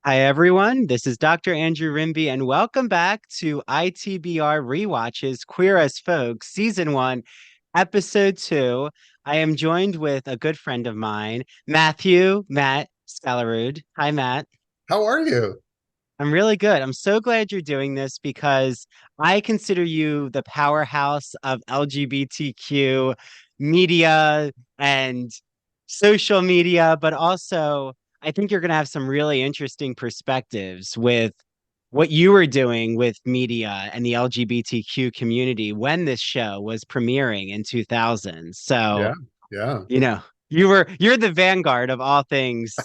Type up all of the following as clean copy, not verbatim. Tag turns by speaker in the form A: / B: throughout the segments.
A: Hi, everyone. This is Dr. Andrew Rimby, and welcome back to ITBR Rewatches Queer as Folk, Season 1, Episode 2. I am joined with a good friend of mine, Matt Skallerud. Hi, Matt.
B: How are you?
A: I'm really good. I'm so glad you're doing this because I consider you the powerhouse of LGBTQ media and social media, but also I think you're going to have some really interesting perspectives with what you were doing with media and the LGBTQ community when this show was premiering in 2000. So,
B: Yeah, yeah.
A: you know, you're the vanguard of all things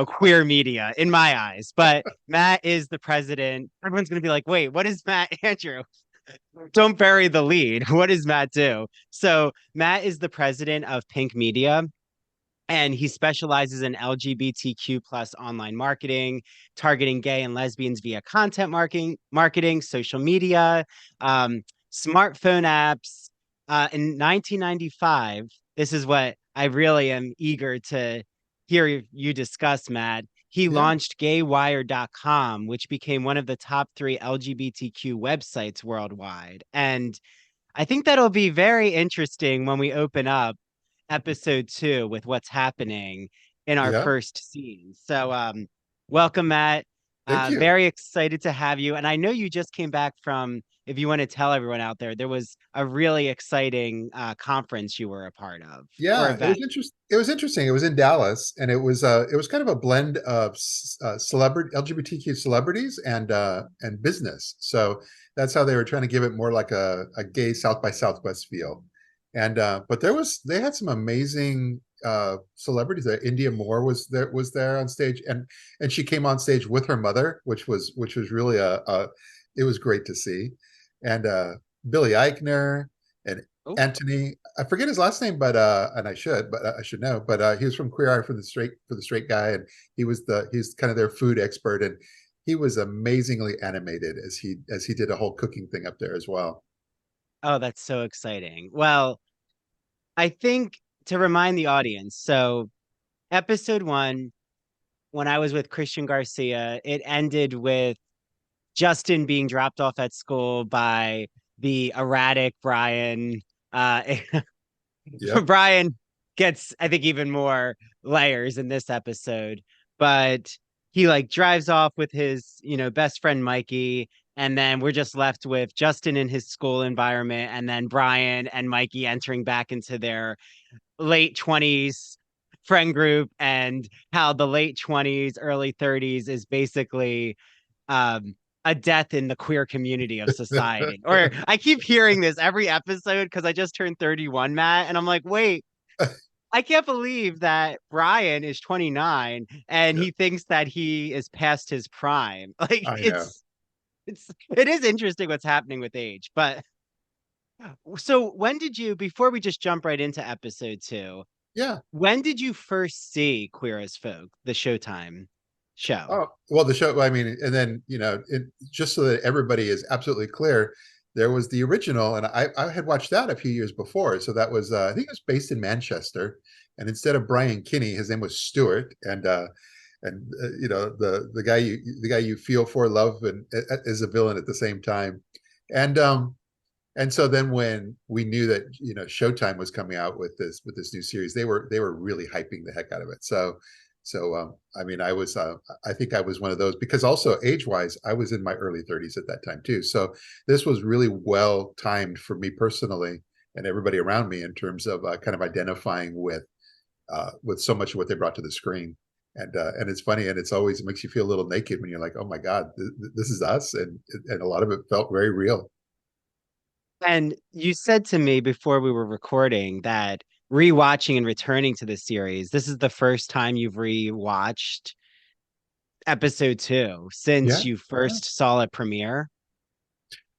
A: queer media in my eyes. But Matt is the president. Everyone's going to be like, wait, what is Matt Andrew? Don't bury the lead. What does Matt do? So, Matt is the president of Pink Media, and he specializes in LGBTQ plus online marketing, targeting gay and lesbians via content marketing, social media, um, smartphone apps. In 1995, this is what I really am eager to hear you discuss, Matt. He
B: Yeah,
A: launched gaywire.com, which became one of the top three LGBTQ websites worldwide. And I think that'll be very interesting when we open up episode 2 with what's happening in our
B: yeah.
A: first scene. So, welcome, Matt.
B: Thank you.
A: Very excited to have you. And I know you just came back from, if you want to tell everyone out there, there was a really exciting conference you were a part of or
B: Yeah, it
A: event.
B: was interesting. It was interesting. It was in Dallas, and it was kind of a blend of celebrity LGBTQ celebrities and business. So that's how they were trying to give it more like a gay South by Southwest feel. And but they had some amazing celebrities there. India Moore was there on stage, and she came on stage with her mother, which was really a it was great to see. And Billy Eichner and
A: Oh,
B: Anthony, I forget his last name, but and I should know, but he was from Queer Eye for the Straight Guy, and he's kind of their food expert, and he was amazingly animated as he did a whole cooking thing up there as well.
A: oh, that's so exciting. Well, I think to remind the audience, so episode 1, when I was with Christian Garcia, it ended with Justin being dropped off at school by the erratic Brian.
B: Yep.
A: Brian gets, I think, even more layers in this episode, but he like drives off with his, best friend Mikey. And then we're just left with Justin in his school environment, and then Brian and Mikey entering back into their late 20s friend group, and how the late 20s, early 30s is basically a death in the queer community of society. Or I keep hearing this every episode because I just turned 31, Matt, and I'm like, wait, I can't believe that Brian is 29 and
B: Yeah,
A: he thinks that he is past his prime. Like
B: I know.
A: it is interesting what's happening with age. But so when did you, before we just jump right into episode 2,
B: Yeah.
A: when did you first see Queer as Folk, the Showtime show?
B: Oh, well, the show, I mean, and then, just so that everybody is absolutely clear, there was the original, and I had watched that a few years before. So that was, I think it was based in Manchester. And instead of Brian Kinney, his name was Stuart. The guy you feel for, love, and is a villain at the same time. And and so then when we knew that Showtime was coming out with this new series, they were really hyping the heck out of it. So I mean, I think I was one of those, because also age wise, I was in my early 30s at that time too. So this was really well timed for me personally and everybody around me in terms of kind of identifying with so much of what they brought to the screen. And it's funny, and it makes you feel a little naked when you're like, oh my God, this is us, and a lot of it felt very real.
A: And you said to me before we were recording that rewatching and returning to the series, this is the first time you've rewatched episode 2
B: Yeah.
A: since you
B: Yeah.
A: first saw it premiere.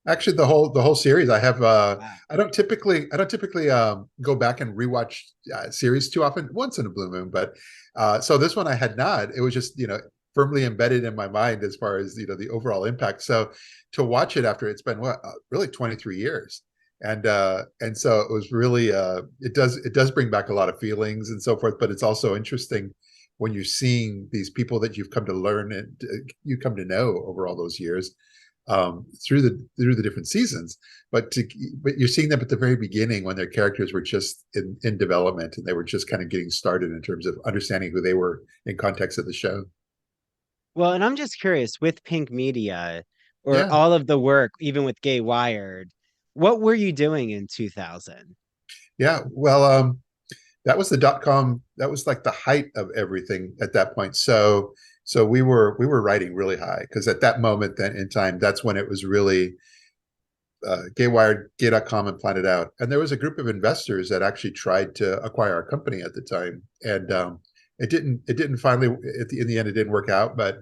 B: Actually, the whole series, I have.
A: Wow.
B: I don't typically go back and rewatch series too often. Once in a blue moon, but so this one I had not. It was just firmly embedded in my mind as far as the overall impact. So to watch it after it's been really 23 years, and so it was really it does bring back a lot of feelings and so forth. But it's also interesting when you're seeing these people that you've come to learn and you come to know over all those years, through the different seasons. But you're seeing them at the very beginning when their characters were just in development and they were just kind of getting started in terms of understanding who they were in context of the show.
A: Well, and I'm just curious with Pink Media or
B: Yeah.
A: all of the work, even with Gay Wired, what were you doing in 2000?
B: Yeah. Well, that was the dot com. That was like the height of everything at that point. So we were riding really high because at that moment then in time, that's when it was really Gaywired, Gay.com, and Planet Out. And there was a group of investors that actually tried to acquire our company at the time, and it didn't finally in the end it didn't work out. But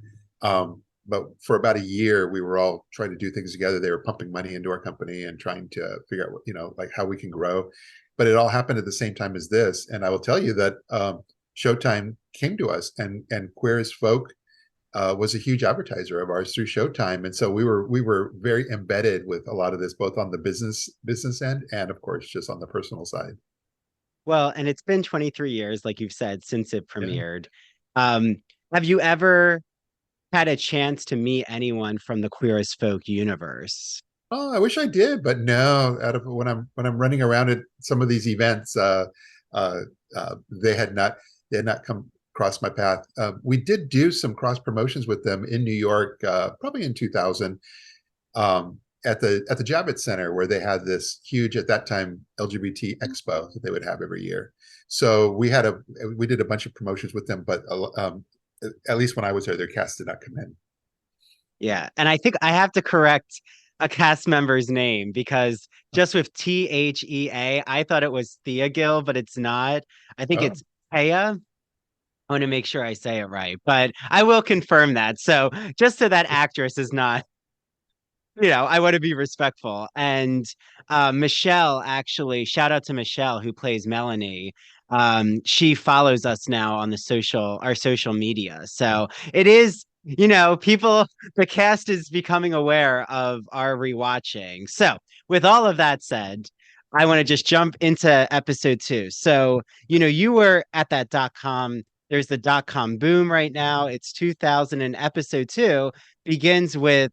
B: for about a year, we were all trying to do things together. They were pumping money into our company and trying to figure out, like how we can grow. But it all happened at the same time as this. And I will tell you that Showtime came to us, and Queer as Folk was a huge advertiser of ours through Showtime, and so we were very embedded with a lot of this, both on the business end and, of course, just on the personal side.
A: Well, and it's been 23 years, like you've said, since it
B: Yeah.
A: premiered. Um, have you ever had a chance to meet anyone from the Queer as Folk universe?
B: Oh, I wish I did, but no. Out of when I'm running around at some of these events, uh, they had not come across my path. We did do some cross promotions with them in New York, probably in 2000, at the Javits Center, where they had this huge at that time LGBT expo that they would have every year. So we did a bunch of promotions with them, but at least when I was there, their cast did not come in.
A: Yeah, and I think I have to correct a cast member's name because just with Thea, I thought it was Thea Gill, but it's not. I think
B: Oh,
A: it's Thea. I want to make sure I say it right, but I will confirm that. So just so that actress is not, I want to be respectful. And Michelle, actually, shout out to Michelle who plays Melanie. She follows us now on our social media. So it is, people, the cast is becoming aware of our rewatching. So with all of that said, I want to just jump into episode two. So, you were at that dot com. There's the dot com boom right now. It's 2000, and episode two begins with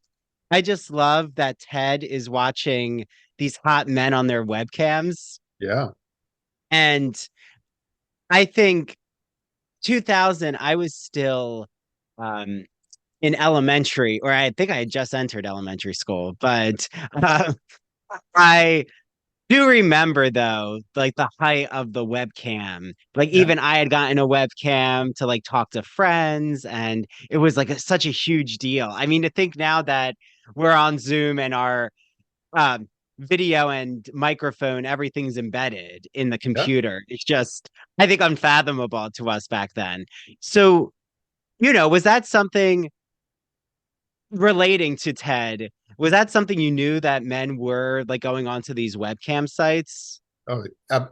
A: I just love that Ted is watching these hot men on their webcams.
B: yeah,
A: And I think 2000, I was still um, in elementary, or I think I had just entered elementary school. But I do remember, though, like the height of the webcam. Like,
B: yeah,
A: even I had gotten a webcam to like talk to friends, and it was like such a huge deal. I mean, to think now that we're on Zoom and our um, video and microphone, everything's embedded in the
B: yeah.
A: computer. It's just, I think, unfathomable to us back then. So, was that something relating to Ted? Was that something you knew that men were like going onto these webcam sites?
B: Oh,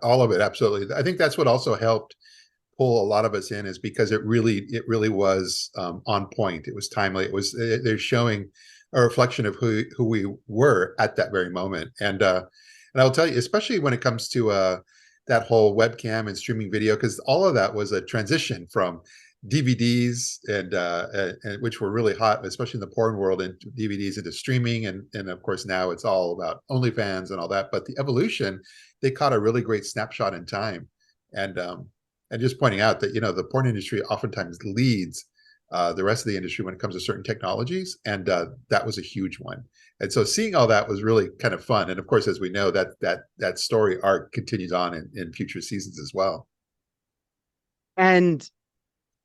B: all of it, absolutely. I think that's what also helped pull a lot of us in, is because it really was on point. It was timely. It was they're showing a reflection of who we were at that very moment. And I'll tell you, especially when it comes to that whole webcam and streaming video, because all of that was a transition from DVDs and which were really hot, especially in the porn world, and DVDs into streaming, and of course now it's all about OnlyFans and all that. But the evolution, they caught a really great snapshot in time, and just pointing out that the porn industry oftentimes leads the rest of the industry when it comes to certain technologies, and that was a huge one. And so seeing all that was really kind of fun. And of course, as we know, that story arc continues on in future seasons as well.
A: And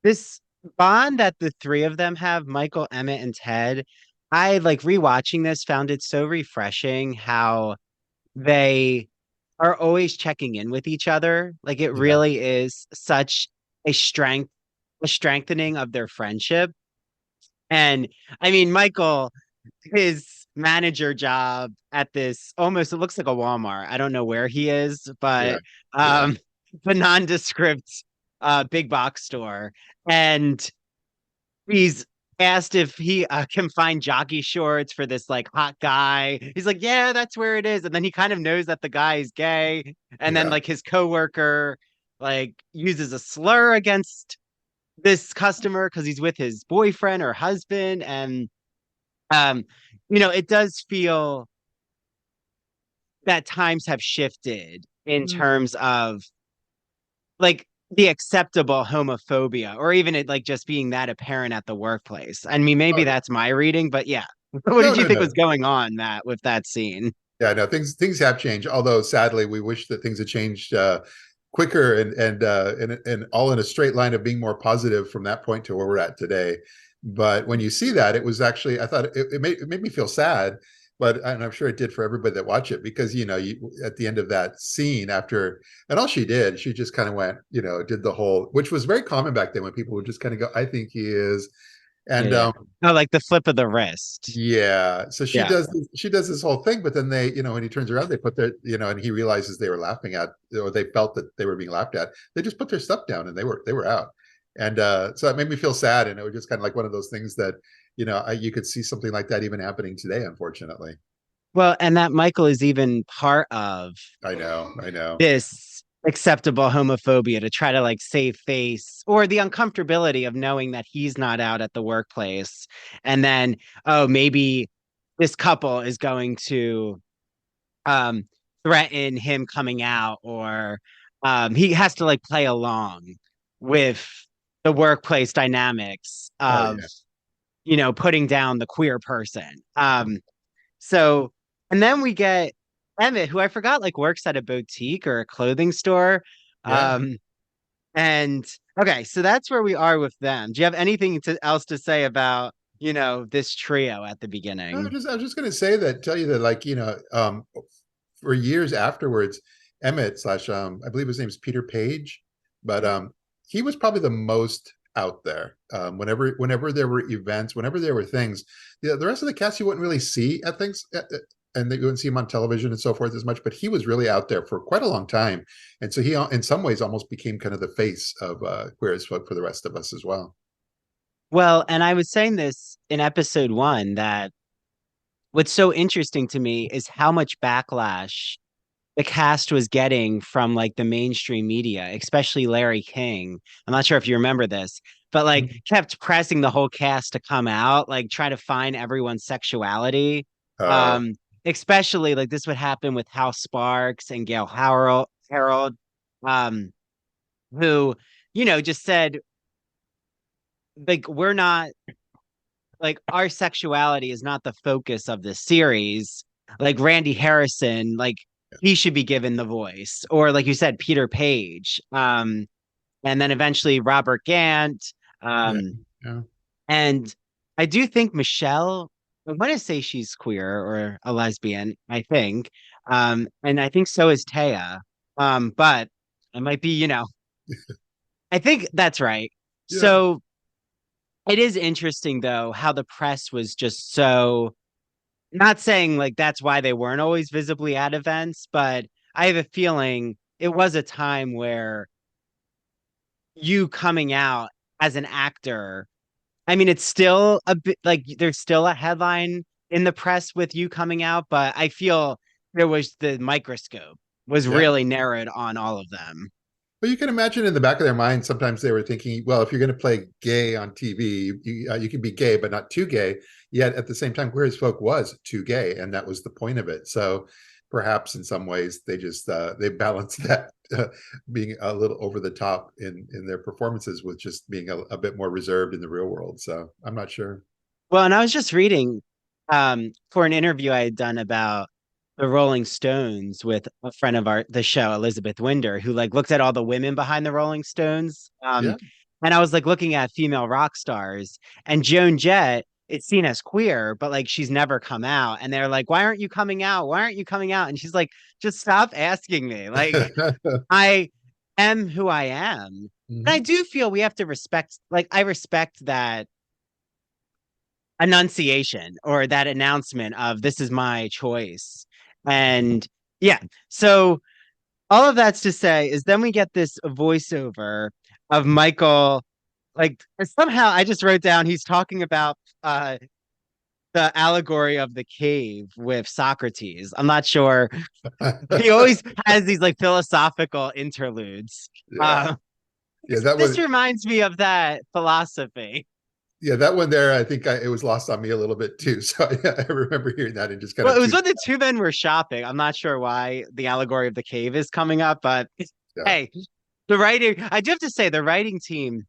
A: this bond that the three of them have, Michael, Emmett, and Ted, I like rewatching this, found it so refreshing how they are always checking in with each other. Like it
B: Yeah,
A: really is such a strengthening of their friendship. And I mean, Michael, his manager job at this almost, it looks like a Walmart. I don't know where he is,
B: yeah,
A: but
B: yeah,
A: um the nondescript big box store. And he's asked if he can find jockey shorts for this like hot guy. He's like, yeah, that's where it is. And then he kind of knows that the guy is gay. And then
B: yeah,
A: like his coworker like uses a slur against this customer because he's with his boyfriend or husband. And um, it does feel that times have shifted in
B: Mm.
A: terms of like the acceptable homophobia, or even it like just being that apparent at the workplace. I mean,
B: Oh
A: maybe
B: yeah.
A: that's my reading, but yeah. What
B: No,
A: did you
B: no,
A: think was
B: no.
A: going on, Matt, with that scene?
B: Yeah, no, things have changed. Although sadly, we wish that things had changed quicker and all in a straight line of being more positive from that point to where we're at today. But when you see that, it was actually I thought it made me feel sad, but and I'm sure it did for everybody that watched it because at the end of that scene after and all she did, she just kind of went, did the whole, which was very common back then when people would just kind of go, I think he is,
A: Yeah,
B: and
A: yeah. Oh, like the flip of the wrist.
B: yeah, so
A: Yeah.
B: she does this whole thing, but then they, when he turns around, they put their, and he realizes they were laughing at, or they felt that they were being laughed at. They just put their stuff down and they were out, and so it made me feel sad, and it was just kind of like one of those things that, you could see something like that even happening today, unfortunately.
A: Well, and that Michael is even part of
B: I know.
A: this acceptable homophobia to try to like save face or the uncomfortability of knowing that he's not out at the workplace. And then, oh, maybe this couple is going to um threaten him coming out, or he has to like play along with the workplace dynamics
B: Oh
A: of
B: yeah,
A: putting down the queer person. So, and then we get Emmett, who I forgot like works at a boutique or a clothing store.
B: yeah.
A: Um, and okay, so that's where we are with them. Do you have anything else to say about, this trio at the
B: No,
A: beginning?
B: I was just going to say that, tell you that, like, for years afterwards, Emmett slash I believe his name is Peter Page, but he was probably the most out there. Whenever there were events, whenever there were things, the rest of the cast you wouldn't really see at things, and you wouldn't see him on television and so forth as much. But he was really out there for quite a long time, and so he, in some ways, almost became kind of the face of queer as folk for the rest of us as well.
A: Well, and I was saying this in episode one that what's so interesting to me is how much backlash the cast was getting from like the mainstream media, especially Larry King. I'm not sure if you remember this, but like
B: Mhm.
A: kept pressing the whole cast to come out, like try to find everyone's sexuality.
B: Uh,
A: Um, Especially like this would happen with House Sparks and Gail Harold, um, who, just said like we're not like our sexuality is not the focus of the series. Like Randy Harrison, like he should be given the voice, or like you said, Peter Page, and then eventually Robert Gant,
B: yeah,
A: um,
B: yeah,
A: and I do think Michelle. I want to say she's queer or a lesbian. I think, and I think so is Taya. But it might be, I think that's right.
B: yeah.
A: So it is interesting though how the press was just so, not saying like that's why they weren't always visibly at events, but I have a feeling it was a time where you coming out as an actor, I mean, it's still a bit like there's still a headline in the press with you coming out, but I feel there was the microscope was
B: Yeah.
A: really narrowed on all of them.
B: But you can imagine in the back of their mind, sometimes they were thinking, well, if you're going to play gay on TV, you can be gay, but not too gay. Yet at the same time, Queer as Folk was too gay, and that was the point of it. So perhaps in some ways they just they balanced that being a little over the top in their performances with just being a bit more reserved in the real world. So I'm not sure.
A: Well, and I was just reading for an interview I had done about the Rolling Stones with a friend of the show, Elizabeth Winder, who like looked at all the women behind the Rolling Stones.
B: Yeah.
A: And I was like looking at female rock stars, and Joan Jett, it's seen as queer, but like she's never come out. And they're like, why aren't you coming out? Why aren't you coming out? And she's like, just stop asking me. Like, I am who I am. And I
B: Mhm.
A: do feel we have to respect, like, I respect that enunciation or that announcement of this is my choice. And yeah, so all of that's to say is then we get this voiceover of Michael. Like somehow I just wrote down he's talking about the allegory of the cave with Socrates. I'm not sure. He always has these like philosophical interludes.
B: Yeah.
A: Uh,
B: Yeah,
A: This reminds me of that philosophy.
B: that one there, I think it was lost on me a little bit too. So yeah, I remember hearing that and just kind
A: Well,
B: of
A: it was
B: tuning
A: when the two men were shopping. I'm not sure why the allegory of the cave is coming up, but
B: out.
A: hey, the writing, I do have to say, the writing team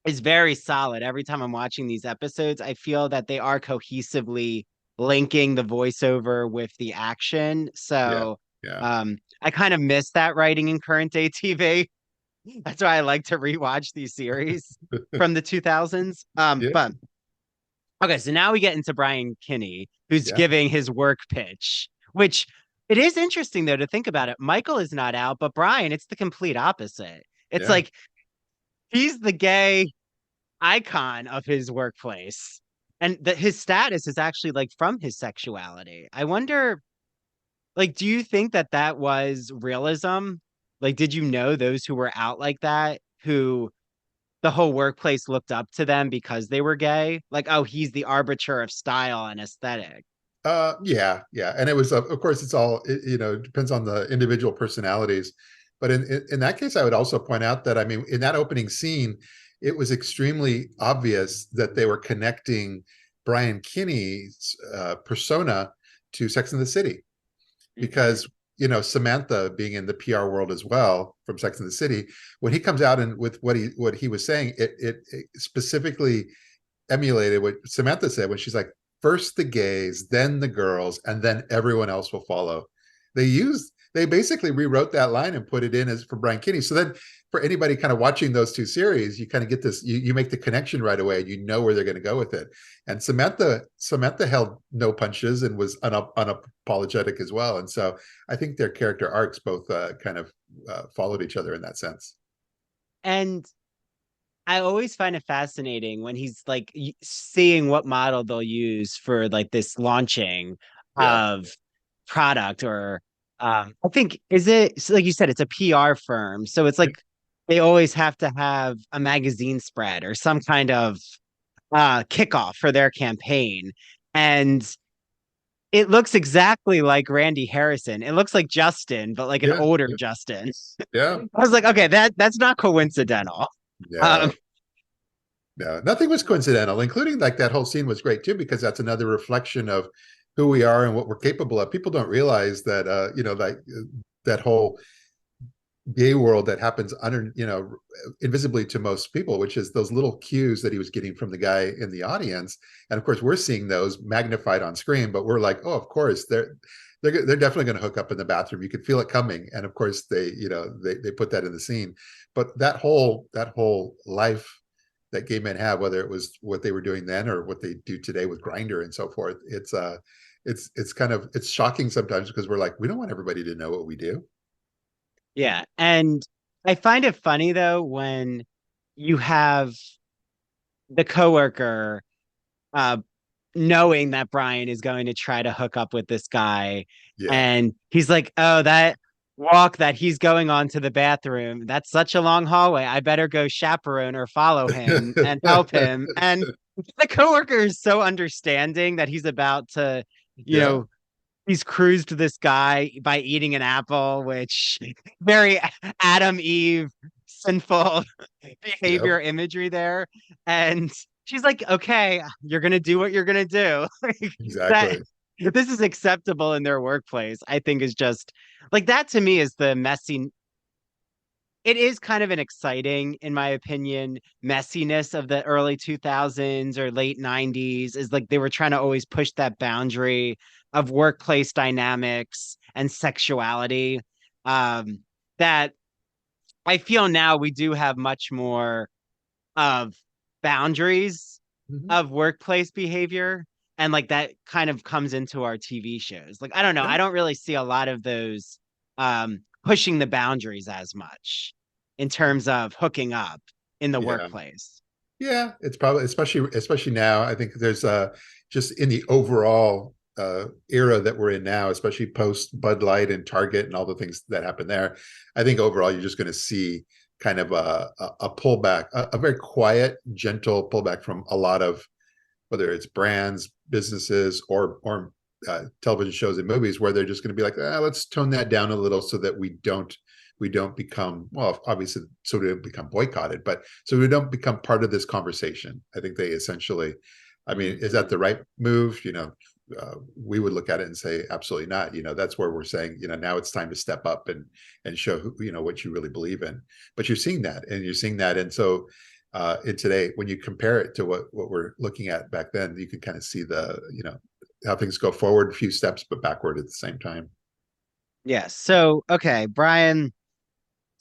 A: is very solid. Every time I'm watching these episodes, I feel that they are cohesively linking the voiceover with the action.
B: Yeah,
A: So
B: yeah,
A: I kind of miss that writing in current day TV. That's why I like to rewatch these series from the 2000s.
B: yeah,
A: But okay, so now we get into Brian Kinney, who's
B: yeah,
A: giving his work pitch, which it is interesting though to think about it. Michael is not out, but Brian, it's the complete opposite. It's
B: yeah.
A: like he's the gay icon of his workplace. And that his status is actually like from his sexuality. I wonder, like, do you think that that was realism? Like, did you know those who were out like that, who the whole workplace looked up to them because they were gay? Like, oh, he's the arbiter of style and aesthetic.
B: Yeah, yeah. And it was, of course, it's all, it depends on the individual personalities. But in that case, I would also point out that, I mean, in that opening scene, it was extremely obvious that they were connecting Brian Kinney's persona to Sex and the City,
A: Mhm.
B: because Samantha being in the PR world as well from Sex and the City, when he comes out and with what he was saying, it specifically emulated what Samantha said when she's like, first the gays, then the girls, and then everyone else will follow. They basically rewrote that line and put it in as for Brian Kinney. So then for anybody kind of watching those two series, you kind of get this, you make the connection right away and you know where they're going to go with it. And Samantha held no punches and was unapologetic as well. And so I think their character arcs both kind of followed each other in that sense.
A: And I always find it fascinating when he's like seeing what model they'll use for like this launching
B: Yeah.
A: of product or I think is it so like you said, it's a PR firm. So it's like they always have to have a magazine spread or some kind of kickoff for their campaign. And it looks exactly like Randy Harrison. It looks like Justin, but like an
B: Yeah.
A: older Justin.
B: Yeah.
A: I was like, okay, that's not coincidental. Um,
B: No. No, nothing was coincidental, including like that whole scene was great too, because that's another reflection of who we are and what we're capable of. People don't realize that, like that whole gay world that happens under, invisibly to most people, which is those little cues that he was getting from the guy in the audience. And of course, we're seeing those magnified on screen, but we're like, oh, of course, they're definitely going to hook up in the bathroom. You could feel it coming, and of course, they put that in the scene. But that whole life that gay men have, whether it was what they were doing then or what they do today with Grindr and so forth, it's shocking sometimes because we're like, we don't want everybody to know what we do.
A: yeah. And I find it funny though when you have the coworker uh knowing that Brian is going to try to hook up with this guy
B: Yeah.
A: and he's like, "Oh, that walk that he's going on to the bathroom, that's such a long hallway. I better go chaperone or follow him and help him." And the coworker is so understanding that he's about to, you
B: Yeah.
A: know, he's cruised this guy by eating an apple, which very Adam Eve sinful behavior
B: Yep.
A: imagery there. And she's like, okay, you're gonna do what you're gonna do. Like, that
B: Exactly.
A: this is acceptable in their workplace, I think is just like that to me is the messy. It is kind of an exciting, in my opinion, messiness of the early 2000s or late 90s is like they were trying to always push that boundary of workplace dynamics and sexuality. Um, that I feel now we do have much more of boundaries
B: Mhm.
A: of workplace behavior. And like that kind of comes into our TV shows. Like, I don't know.
B: Yeah.
A: I don't really see a lot of those pushing the boundaries as much in terms of hooking up in the
B: Yeah.
A: workplace.
B: Yeah, it's probably, especially now. I think there's just in the overall era that we're in now, especially post Bud Light and Target and all the things that happen there. I think overall you're just going to see kind of a pullback, a very quiet, gentle pullback from a lot of, whether it's brands, businesses, or television shows and movies, where they're just going to be like, let's tone that down a little so that we we don't become, well, obviously, so we don't become boycotted, but so we don't become part of this conversation. I think they essentially, I mean, is that the right move? We would look at it and say absolutely not. That's where we're saying, now it's time to step up and show what you really believe in. But you're seeing that, and so in today, when you compare it to what we're looking at back then, you can kind of see the how things go forward a few steps but backward at the same time.
A: Yes. So, okay, Brian,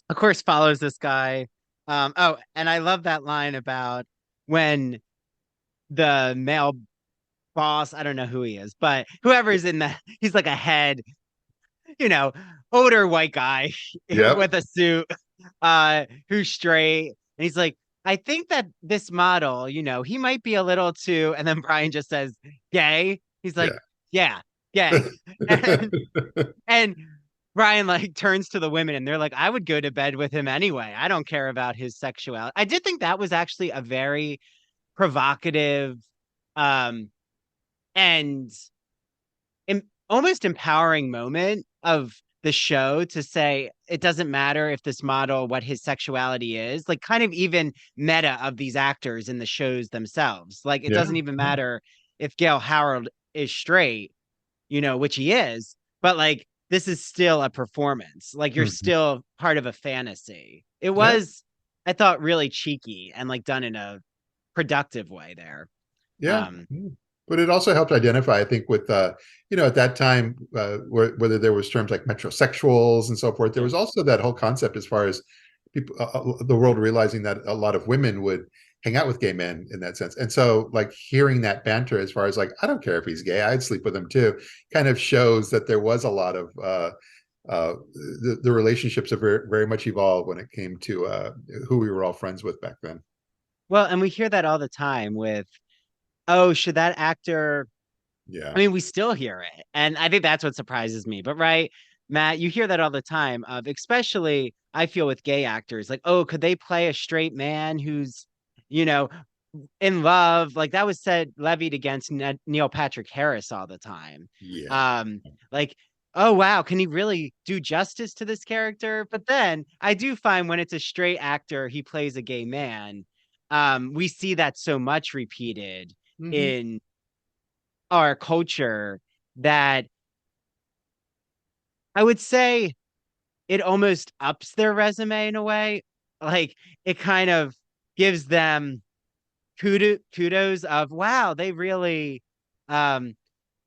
A: of course, follows this guy. Oh, and I love that line about when the male boss, I don't know who he is, but whoever's in he's like a head, you know, older white guy
B: Yep.
A: with a suit, who's straight. And he's like, I think that this model, he might be a little too, and then Brian just says, gay. He's like,
B: Yeah.
A: yeah, gay. And and Brian like turns to the women and they're like, I would go to bed with him anyway. I don't care about his sexuality. I did think that was actually a very provocative um and almost empowering moment of the show to say it doesn't matter if this model what his sexuality is, like kind of even meta of these actors in the shows themselves, like it
B: Yeah.
A: doesn't even matter if Gail Howard is straight, which he is, but like this is still a performance, like you're
B: Mhm.
A: still part of a fantasy. It
B: Yeah.
A: was, I thought, really cheeky and like done in a productive way there.
B: Yeah.
A: um
B: Mm. But it also helped identify, I think, with at that time, whether there was terms like metrosexuals and so forth. There
A: yeah.
B: was also that whole concept as far as people, the world realizing that a lot of women would hang out with gay men in that sense. And so, like hearing that banter, as far as like, I don't care if he's gay, I'd sleep with him too, kind of shows that there was a lot of the relationships have very, very much evolved when it came to who we were all friends with back then.
A: Well, and we hear that all the time with, oh, should that actor, I
B: Yeah.
A: mean, we still hear it. And I think that's what surprises me. But right, Matt, you hear that all the time of, especially I feel with gay actors, like, oh, could they play a straight man who's, you know, in love? Like that was said levied against Neil Patrick Harris all the time.
B: Yeah.
A: Um, like, oh wow, can he really do justice to this character? But then I do find when it's a straight actor, he plays a gay man. We see that so much repeated
B: Hmm.
A: in our culture that I would say it almost ups their resume in a way. Like it kind of gives them kudos of wow, they really um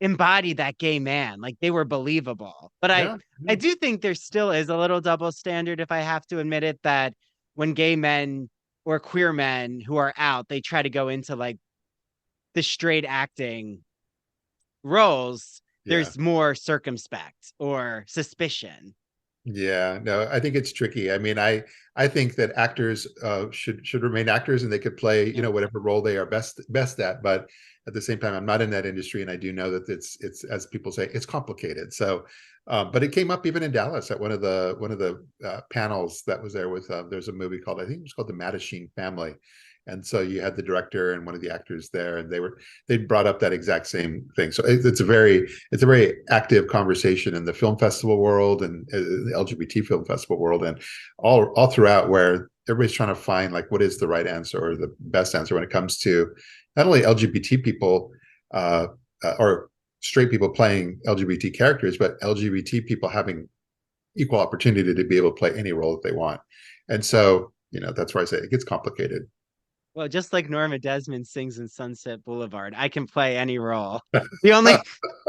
A: embodied that gay man. Like they were believable. But I
B: Yeah.
A: I
B: Yeah.
A: do think there still is a little double standard, if I have to admit it, that when gay men or queer men who are out, they try to go into like the straight acting roles,
B: Yeah.
A: there's more circumspect or suspicion.
B: Yeah, no, I think it's tricky. I mean, I think that actors should remain actors and they could play,
A: Yeah.
B: whatever role they are best at. But at the same time, I'm not in that industry, and I do know that it's as people say, it's complicated. So, but it came up even in Dallas at one of the panels that was there with. There's a movie called, I think it was called The Mattachine Family, and so you had the director and one of the actors there, and they brought up that exact same thing. So it's a very active conversation in the film festival world and the LGBT film festival world, and all throughout, where everybody's trying to find like what is the right answer or the best answer when it comes to not only LGBT people uh, or straight people playing LGBT characters, but LGBT people having equal opportunity to be able to play any role that they want. And so, that's why I say it gets complicated.
A: Well, just like Norma Desmond sings in Sunset Boulevard, I can play any role. The only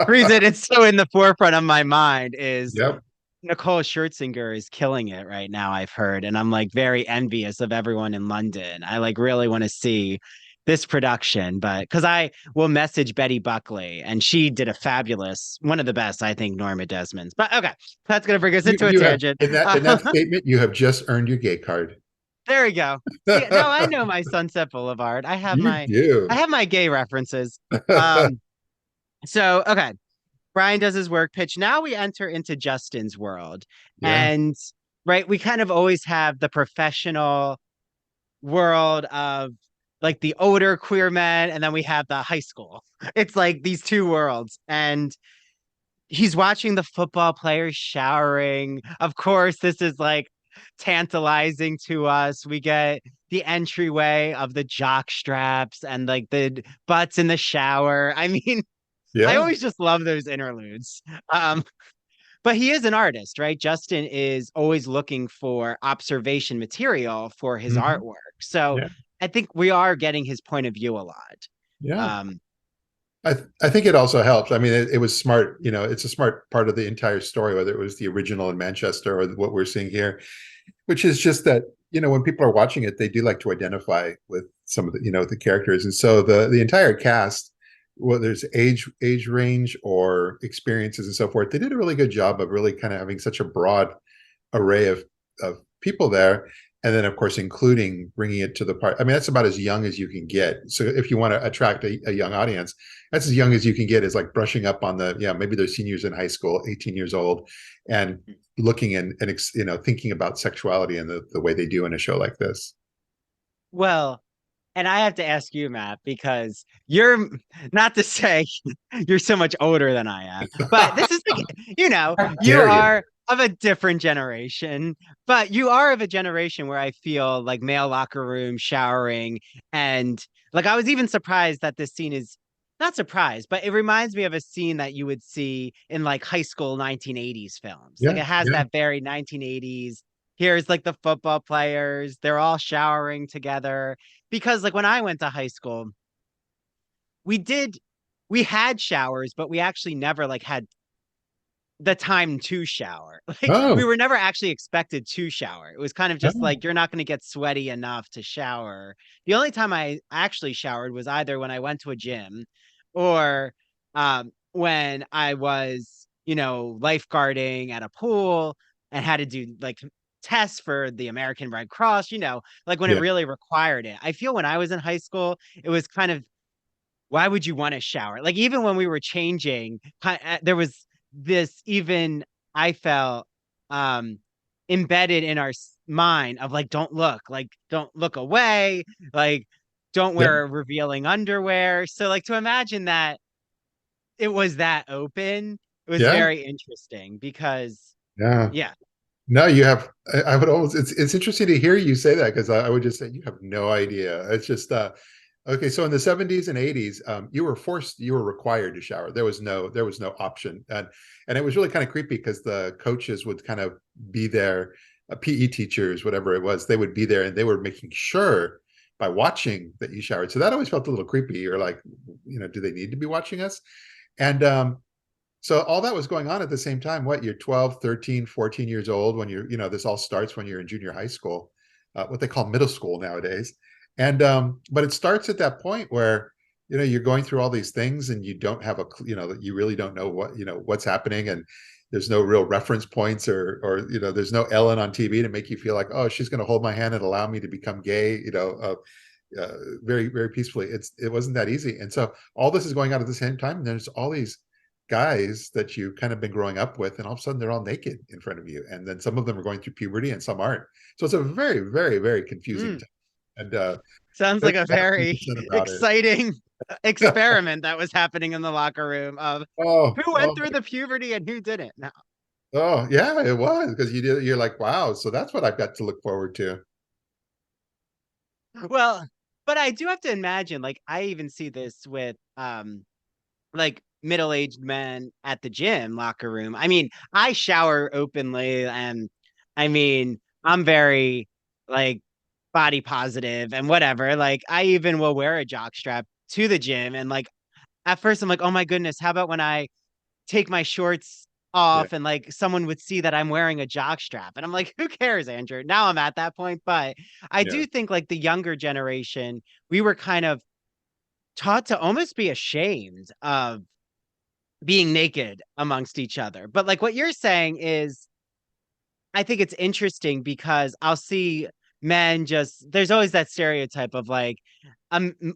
A: reason it's so in the forefront of my mind is
B: Yep.
A: Nicole Scherzinger is killing it right now, I've heard. And I'm like very envious of everyone in London. I like really want to see this production, but because I will message Betty Buckley and she did a fabulous, one of the best, I think, Norma Desmond's. But okay, that's going to bring us
B: You
A: into a
B: you have
A: tangent.
B: in that statement, you have just earned your gay card.
A: There we go. See, no, I know my Sunset Boulevard.
B: You
A: I
B: do.
A: have my gay references. Um, so okay, Brian does his work pitch. Now we enter into Justin's world.
B: Yeah.
A: And right, we kind of always have the professional world of like the older queer men, and then we have the high school. It's like these two worlds. And he's watching the football players showering. Of course, this is like tantalizing to us. We get the entryway of the jock straps and like the butts in the shower. I mean, I
B: Yeah.
A: always just love those interludes. Um, but he is an artist, right? Justin is always looking for observation material for his
B: Hmm.
A: artwork. So
B: Yeah.
A: I think we are getting his point of view a lot.
B: Yeah.
A: Um,
B: I think it also helps. I mean, it was smart. It's a smart part of the entire story, whether it was the original in Manchester or what we're seeing here, which is just that, when people are watching it, they do like to identify with some of the characters. And so the entire cast, whether it's age range or experiences and so forth, they did a really good job of really kind of having such a broad array of people there. And then, of course, including bringing it to the part. I mean, that's about as young as you can get. So if you want to attract a young audience, that's as young as you can get, is like brushing up on maybe they're seniors in high school, 18 years old, and looking and thinking about sexuality and the way they do in a show like this.
A: well, and I have to ask you, Matt, because you're not to say you're so much older than I am, but this is like,
B: How
A: you
B: dare you?
A: are of a different generation, but you are of a generation where I feel like male locker room showering. And like, I was even surprised that this scene is not surprised, but it reminds me of a scene that you would see in like high school 1980s films. Like,
B: Yeah,
A: it has
B: yeah,
A: that very 1980s. Here's like the football players, they're all showering together because like when I went to high school, we did we had showers, but we actually never like had the time to shower. Like we
B: oh,
A: were never actually expected to shower. It was kind of just
B: oh,
A: like you're not going to get sweaty enough to shower. The only time I actually showered was either when I went to a gym or when I was, lifeguarding at a pool and had to do like tests for the American Red Cross, like when it
B: yeah,
A: really required it. I feel when I was in high school, it was kind of why would you want to shower? Like even when we were changing, there was this even I felt um embedded in our mind of like don't look away, like don't
B: yeah,
A: wear revealing underwear. So like to imagine that it was that open, it was
B: yeah,
A: very interesting because
B: yeah.
A: yeah.
B: No, you have. I would almost. It's interesting to hear you say that, because I would just say you have no idea. It's just okay. So in the 70s and 80s, you were required to shower. There was no option, and it was really kind of creepy because the coaches would kind of be there, PE teachers, whatever it was, they would be there and they were making sure by watching that you showered. So that always felt a little creepy. You're like, do they need to be watching us? And so all that was going on at the same time. What, you're 12, 13, 14 years old when this all starts when you're in junior high school, what they call middle school nowadays. And but it starts at that point where you're going through all these things and you don't have you really don't know what's happening, and there's no real reference points, or there's no Ellen on TV to make you feel like, oh, she's going to hold my hand and allow me to become gay, very, very peacefully. It wasn't that easy. And so all this is going on at the same time, and there's all these guys that you've kind of been growing up with, and all of a sudden they're all naked in front of you, and then some of them are going through puberty and some aren't. So it's a very, very, very confusing
A: Mm,
B: time. And
A: sounds
B: there's
A: like a
B: a lot of
A: very
B: people said about it.
A: exciting experiment that was happening in the locker room of
B: Oh,
A: who went
B: oh,
A: through the puberty and who didn't.
B: oh, yeah, it was, because you're like, wow, so that's what I've got to look forward to.
A: Well, but I do have to imagine, like, I even see this with like middle-aged men at the gym locker room. I mean, I shower openly and I mean, I'm very like body positive and whatever. Like I even will wear a jock strap to the gym and like at first I'm like, "Oh my goodness, how about when I take my shorts
B: Yeah,
A: off and like someone would see that I'm wearing a jock strap?" And I'm like, who cares, Andrew? Now I'm at that point. But I
B: yeah.
A: do think like the younger generation, we were kind of taught to almost be ashamed of being naked amongst each other. But like what you're saying is I think it's interesting because I'll see men just there's always that stereotype of like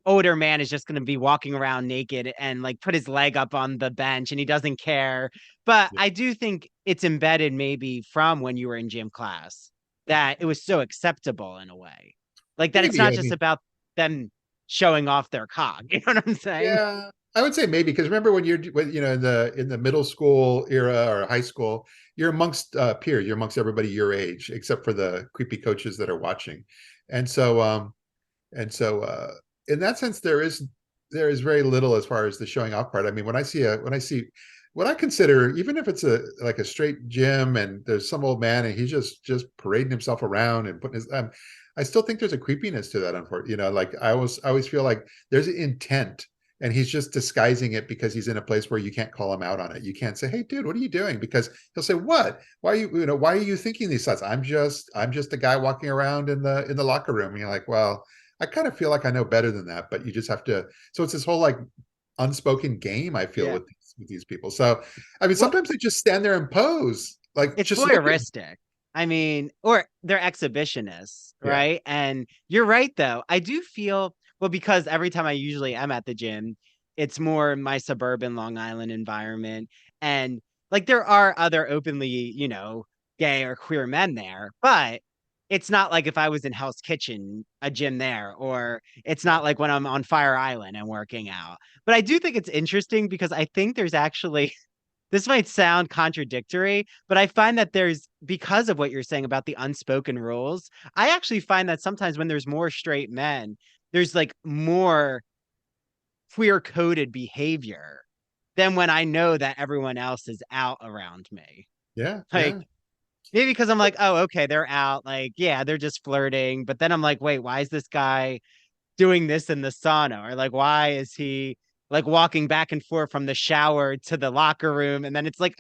A: older man is just going to be walking around naked and like put his leg up on the bench and he doesn't care. But
B: Yeah.
A: I do think it's embedded maybe from when you were in gym class that it was so acceptable in a way. Like that it's
B: Maybe.
A: not
B: I
A: just
B: mean,
A: about them showing off their cock. You know what I'm saying?
B: yeah. I would say maybe because remember when in the middle school era or high school, you're amongst peers, you're amongst everybody your age, except for the creepy coaches that are watching, and so and so in that sense, there is very little as far as the showing off part. I mean, when I see what I consider, even if it's a like a straight gym and there's some old man and he's just parading himself around and putting his I still think there's a creepiness to that. Unfortunately, like I always feel like there's an intent and he's just disguising it because he's in a place where you can't call him out on it. You can't say, "Hey, dude, what are you doing?" Because he'll say, "What? Why are why are you thinking these thoughts?" I'm just a guy walking around in the locker room. And you're like, well, I kind of feel like I know better than that, but you just have to. So it's this whole like unspoken game I feel
A: Yeah.
B: with these people. So I mean,
A: Well,
B: sometimes they just stand there and pose, like
A: it's
B: just looking.
A: voyeuristic. I mean, or they're exhibitionists,
B: Yeah,
A: right? And you're right, though. I do feel, well, because every time I usually am at the gym, it's more my suburban Long Island environment. And like there are other openly, gay or queer men there, but it's not like if I was in Hell's Kitchen, a gym there, or it's not like when I'm on Fire Island and working out. But I do think it's interesting because I think there's actually this might sound contradictory, but I find that because of what you're saying about the unspoken rules, I actually find that sometimes when there's more straight men, there's like more queer coded behavior than when I know that everyone else is out around me.
B: yeah,
A: Like,
B: yeah.
A: maybe because I'm like, oh, okay, they're out. Like, yeah, they're just flirting. But then I'm like, wait, why is this guy doing this in the sauna? Or like, why is he like walking back and forth from the shower to the locker room? And then it's like,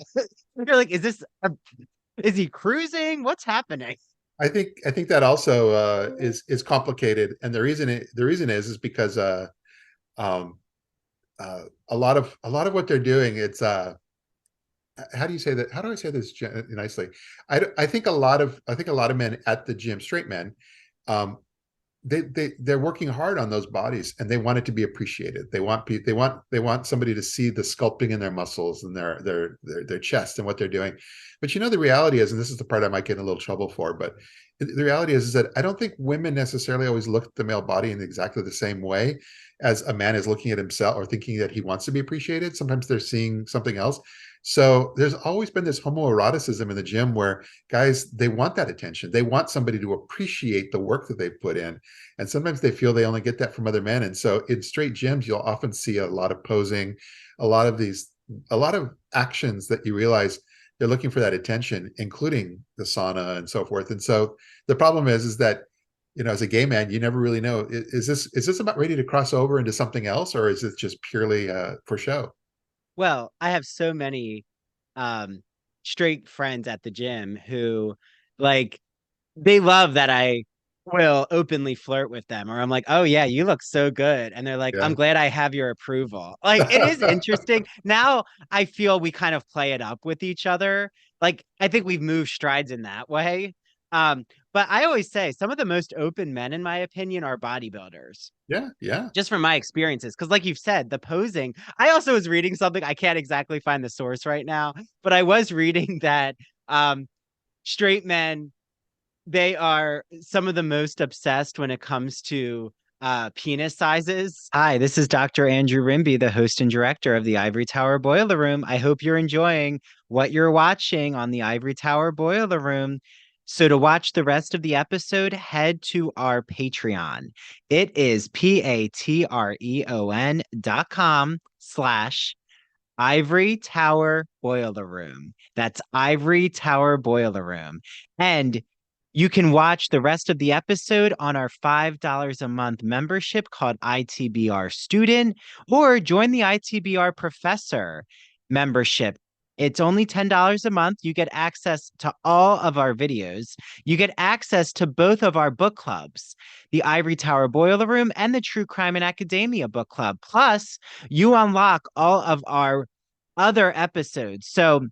A: you're like, is he cruising? What's happening?
B: I think that also is complicated, and the reason is because um, a lot of what they're doing, it's how do you say that? How do I say this nicely? I think a lot of men at the gym, straight men, um, they're working hard on those bodies and they want it to be appreciated. They want somebody to see the sculpting in their muscles and their chest and what they're doing. But the reality is, and this is the part I might get in a little trouble for, but the reality is that I don't think women necessarily always look at the male body in exactly the same way as a man is looking at himself or thinking that he wants to be appreciated. Sometimes they're seeing something else. So there's always been this homoeroticism in the gym where guys, they want that attention. They want somebody to appreciate the work that they've put in. And sometimes they feel they only get that from other men. And so in straight gyms, you'll often see a lot of posing, a lot of these, a lot of actions that you realize they're looking for that attention, including the sauna and so forth. And so the problem is that, as a gay man, you never really know, is this about ready to cross over into something else, or is it just purely for show?
A: Well, I have so many um straight friends at the gym who like they love that I will openly flirt with them, or I'm like, oh yeah, you look so good. And they're like, I'm
B: Yeah.
A: glad I have your approval. Like it is interesting. Now I feel we kind of play it up with each other. Like I think we've moved strides in that way. Um, but I always say some of the most open men, in my opinion, are bodybuilders
B: Yeah. Yeah.
A: just from my experiences. Because, like you've said, the posing. I also was reading something. I can't exactly find the source right now, but I was reading that straight men they are some of the most obsessed when it comes to penis sizes. Hi, this is Dr. Andrew Rimby, the host and director of the Ivory Tower Boiler Room. I hope you're enjoying what you're watching on the Ivory Tower Boiler Room. So to watch the rest of the episode, head to our Patreon. It is patreon.com/ Ivory Tower Boiler Room. That's Ivory Tower Boiler Room. And you can watch the rest of the episode on our $5 a month membership called ITBR Student, or join the ITBR Professor membership. It's only $10 a month. You get access to all of our videos. You get access to both of our book clubs, the Ivory Tower Boiler Room and the True Crime and Academia book club. Plus, you unlock all of our other episodes. So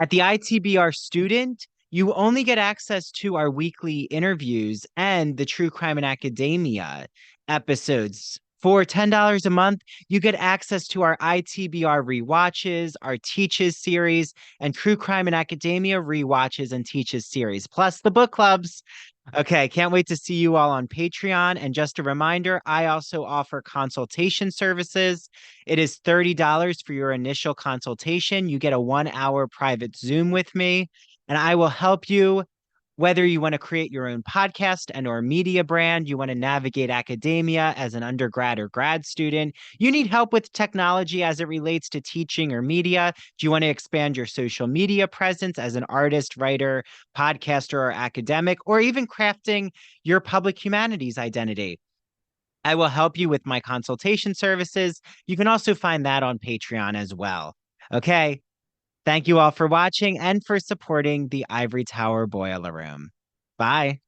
A: at the ITBR Student, you only get access to our weekly interviews and the True Crime and Academia episodes. For $10 a month, you get access to our ITBR Rewatches, our Teaches series, and True Crime and Academia Rewatches and Teaches series, plus the book clubs. Okay, can't wait to see you all on Patreon. And just a reminder, I also offer consultation services. It is $30 for your initial consultation. You get a 1 hour private Zoom with me, and I will help you whether you want to create your own podcast and or media brand, you want to navigate academia as an undergrad or grad student, you need help with technology as it relates to teaching or media. Do you want to expand your social media presence as an artist, writer, podcaster, or academic, or even crafting your public humanities identity? I will help you with my consultation services. You can also find that on Patreon as well. Okay. Thank you all for watching and for supporting the Ivory Tower Boiler Room. Bye.